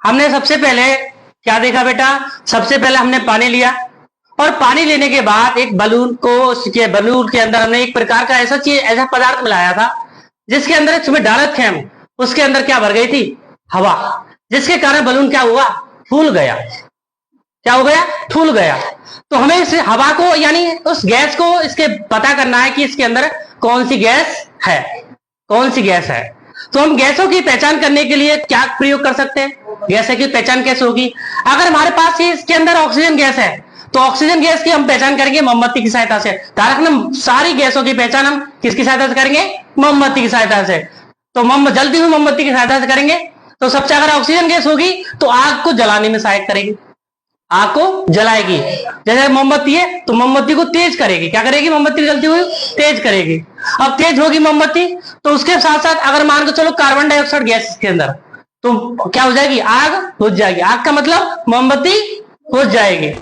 हमने सबसे पहले क्या देखा बेटा, सबसे पहले हमने पानी लिया और पानी लेने के बाद एक बलून को, उसके बलून के अंदर हमने एक प्रकार का ऐसा पदार्थ मिलाया था जिसके अंदर उसमें डालत थे हम, उसके अंदर क्या भर गई थी, हवा, जिसके कारण बलून क्या हुआ, फूल गया। क्या हो गया, फूल गया। तो हमें इस हवा को यानी उस गैस को इसके पता करना है कि इसके अंदर कौन सी गैस है, कौन सी गैस है। तो हम गैसों की पहचान करने के लिए क्या प्रयोग कर सकते हैं, गैस की पहचान कैसे होगी। अगर हमारे पास इसके अंदर ऑक्सीजन गैस है तो ऑक्सीजन गैस की हम पहचान करेंगे मोमबत्ती की सहायता से। तारक सारी गैसों की पहचान हम किसकी सहायता से करेंगे, मोमबत्ती की सहायता से। तो जलती हुई मोमबत्ती की सहायता से करेंगे। तो सबसे अगर ऑक्सीजन गैस होगी तो आग को जलाने में सहायक करेगी, आग को जलाएगी। जैसे मोमबत्ती है तो मोमबत्ती को तेज करेगी, क्या करेगी, मोमबत्ती जलती हुई तेज करेगी। अब तेज होगी मोमबत्ती तो उसके साथ साथ अगर मान के चलो कार्बन डाइऑक्साइड गैस के अंदर, तो क्या हो जाएगी, आग बुझ जाएगी। आग का मतलब मोमबत्ती बुझ जाएगी।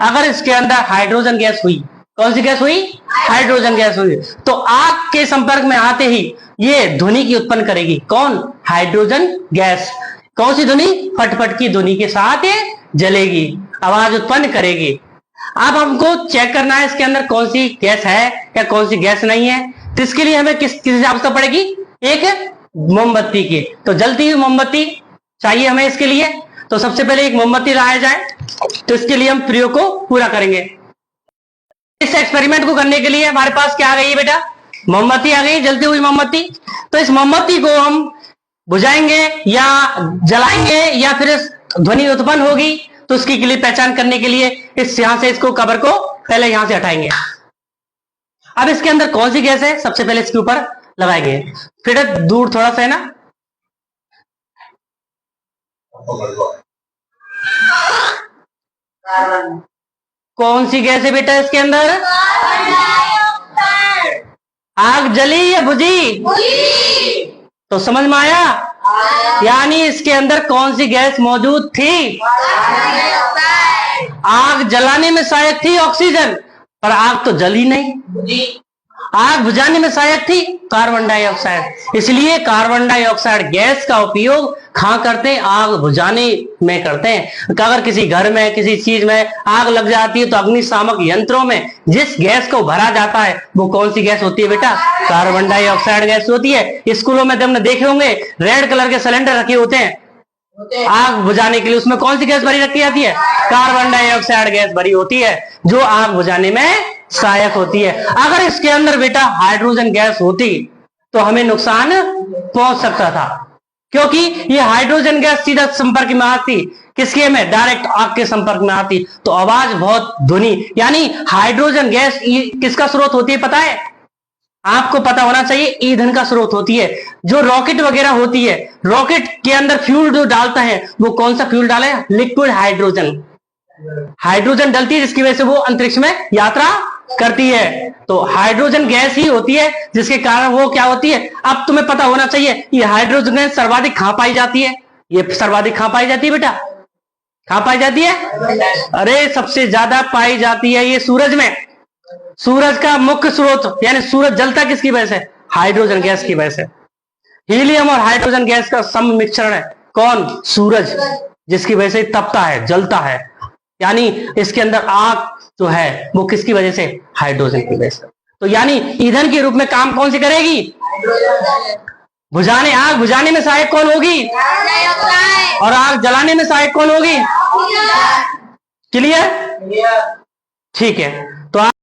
अगर इसके अंदर हाइड्रोजन गैस हुई, कौन सी गैस हुई, हाइड्रोजन गैस हुई, तो आग के संपर्क में आते ही ये ध्वनि की उत्पन्न करेगी। कौन, हाइड्रोजन गैस। कौन सी ध्वनि, फटफट की ध्वनि के साथ ये जलेगी, आवाज उत्पन्न करेगी। अब हमको चेक करना है इसके अंदर कौन सी गैस है या कौन सी गैस नहीं है। तो इसके लिए हमें किस हिसाब से पड़ेगी, एक मोमबत्ती की। तो जलती हुई मोमबत्ती चाहिए हमें इसके लिए। तो सबसे पहले एक मोमबत्ती लाया जाए, तो इसके लिए हम प्रयोग को पूरा करेंगे। इस एक्सपेरिमेंट को करने के लिए हमारे पास क्या आ गई है बेटा, मोमबत्ती आ गई, जलती हुई मोमबत्ती। तो इस मोमबत्ती को हम बुझाएंगे या जलाएंगे या फिर ध्वनि उत्पन्न होगी, तो उसकी के लिए पहचान करने के लिए इस यहां से इसको कवर को पहले यहां से हटाएंगे। अब इसके अंदर कौन सी गैस है सबसे पहले इसके ऊपर लगाएंगे, फिर दूर थोड़ा सा है ना, कौन सी गैस है बेटा इसके अंदर, आग जली या बुझी, तो समझ में आया, यानी इसके अंदर कौन सी गैस मौजूद थी, आग जलाने में सहायक थी ऑक्सीजन, पर आग तो जली नहीं। आग बुझाने में सहायक थी कार्बन डाइऑक्साइड। इसलिए कार्बन डाइऑक्साइड गैस का उपयोग कहां करते हैं, आग बुझाने में करते हैं। अगर किसी घर में किसी चीज में आग लग जाती है तो अग्निशामक यंत्रों में जिस गैस को भरा जाता है वो कौन सी गैस होती है बेटा, कार्बन डाइऑक्साइड गैस होती है। स्कूलों में तुमने देखे होंगे रेड कलर के सिलेंडर रखे होते हैं आग बुझाने के लिए, उसमें कौन सी गैस भरी रखी जाती है, कार्बन डाइऑक्साइड गैस भरी होती है जो आग बुझाने में सहायक होती है। अगर इसके अंदर बेटा हाइड्रोजन गैस होती तो हमें नुकसान पहुंच सकता था, क्योंकि ये हाइड्रोजन गैस सीधा संपर्क में आती, किसके में, डायरेक्ट आग के संपर्क में आती, तो आवाज बहुत ध्वनि, यानी हाइड्रोजन गैस किसका स्रोत होती है पता है, आपको पता होना चाहिए, ईंधन का स्रोत होती है। जो रॉकेट वगैरह होती है, रॉकेट के अंदर फ्यूल जो डालता है वो कौन सा फ्यूल डाले, लिक्विड हाइड्रोजन। हाइड्रोजन डलती है जिसकी वजह से वो अंतरिक्ष में यात्रा करती है, तो हाइड्रोजन गैस ही होती है जिसके कारण वो क्या होती है। अब तुम्हें पता होना चाहिए ये हाइड्रोजन गैस सर्वाधिक कहां पाई जाती है, ये सर्वाधिक कहां पाई जाती है बेटा, कहां पाई जाती है, अरे सबसे ज्यादा पाई जाती है ये सूरज में। सूरज का मुख्य स्रोत यानी सूरज जलता किसकी वजह से, हाइड्रोजन गैस की वजह से। हीलियम और हाइड्रोजन गैस का सम्मिश्रण है कौन, सूरज, जिसकी वजह से तपता है, जलता है। यानी इसके अंदर आग जो है वो किसकी वजह से, हाइड्रोजन की वजह से। तो यानी ईंधन के रूप में काम कौन सी करेगी, बुझाने, आग बुझाने में सहायक कौन होगी, और आग जलाने में सहायक कौन होगी। क्लियर, ठीक है। तो